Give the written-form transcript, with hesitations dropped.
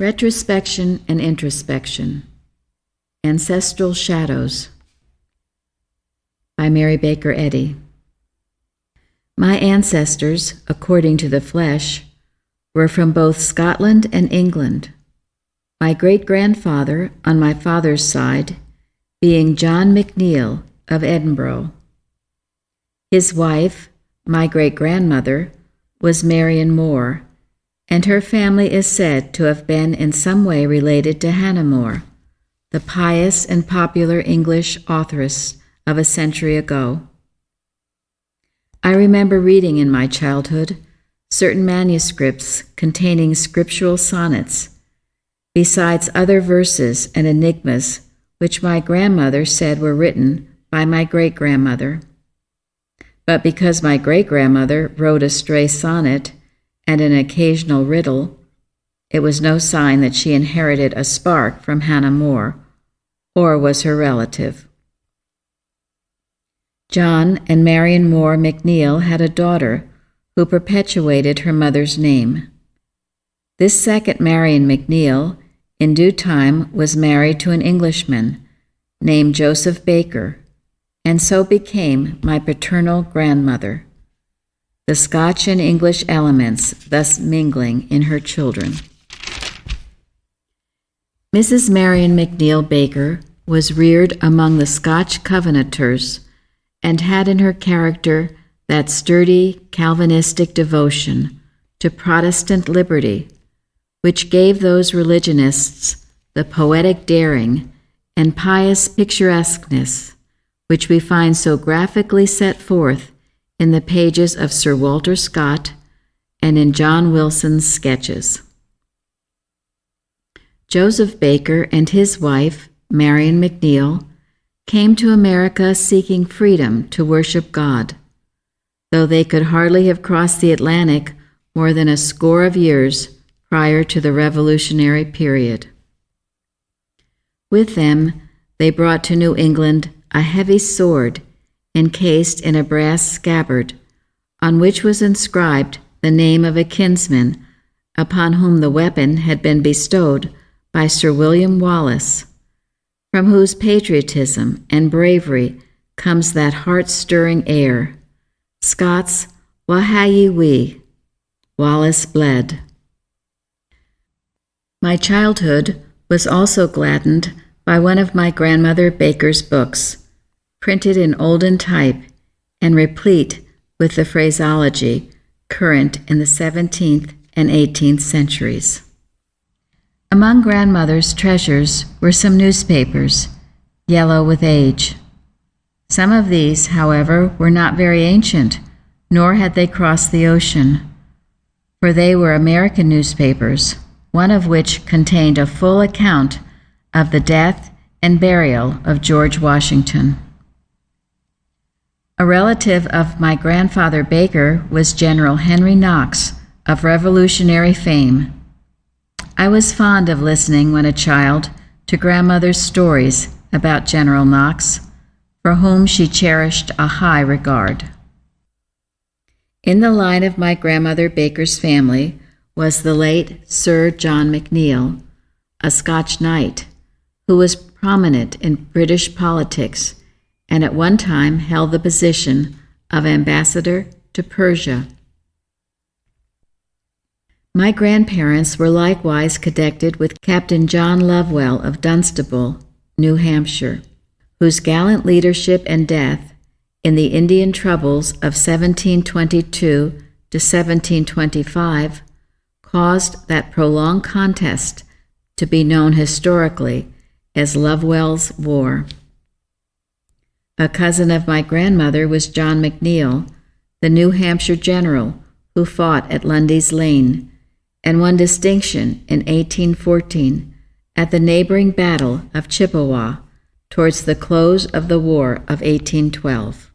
Retrospection and Introspection. Ancestral Shadows by Mary Baker Eddy. My ancestors, according to the flesh, were from both Scotland and England. My great-grandfather, on my father's side, being John McNeill of Edinburgh. His wife, my great-grandmother, was Marion Moore, and her family is said to have been in some way related to Hannah More, the pious and popular English authoress of a century ago. I remember reading in my childhood certain manuscripts containing scriptural sonnets, besides other verses and enigmas which my grandmother said were written by my great-grandmother. But because my great-grandmother wrote a stray sonnet and an occasional riddle, it was no sign that she inherited a spark from Hannah More, or was her relative. John and Marion Moore McNeill had a daughter who perpetuated her mother's name. This second Marion McNeill, in due time, was married to an Englishman named Joseph Baker, and so became my paternal grandmother, the Scotch and English elements thus mingling in her children. Mrs. Marion McNeill Baker was reared among the Scotch Covenanters and had in her character that sturdy Calvinistic devotion to Protestant liberty, which gave those religionists the poetic daring and pious picturesqueness which we find so graphically set forth in the pages of Sir Walter Scott and in John Wilson's sketches. Joseph Baker and his wife, Marion McNeill, came to America seeking freedom to worship God, though they could hardly have crossed the Atlantic more than a score of years prior to the Revolutionary period. With them, they brought to New England a heavy sword encased in a brass scabbard, on which was inscribed the name of a kinsman upon whom the weapon had been bestowed by Sir William Wallace, from whose patriotism and bravery comes that heart-stirring air, Scots, wha hae ye we, Wallace bled. My childhood was also gladdened by one of my grandmother Baker's books, printed in olden type and replete with the phraseology current in the 17th and 18th centuries. Among grandmother's treasures were some newspapers, yellow with age. Some of these, however, were not very ancient, nor had they crossed the ocean, for they were American newspapers, one of which contained a full account of the death and burial of George Washington. A relative of my grandfather Baker was General Henry Knox of Revolutionary fame. I was fond of listening when a child to grandmother's stories about General Knox, for whom she cherished a high regard. In the line of my grandmother Baker's family was the late Sir John McNeill, a Scotch knight, who was prominent in British politics and at one time held the position of ambassador to Persia. My grandparents were likewise connected with Captain John Lovewell of Dunstable, New Hampshire, whose gallant leadership and death in the Indian troubles of 1722 to 1725 caused that prolonged contest to be known historically as Lovewell's War. A cousin of my grandmother was John McNeill, the New Hampshire general who fought at Lundy's Lane and won distinction in 1814 at the neighboring Battle of Chippewa towards the close of the War of 1812.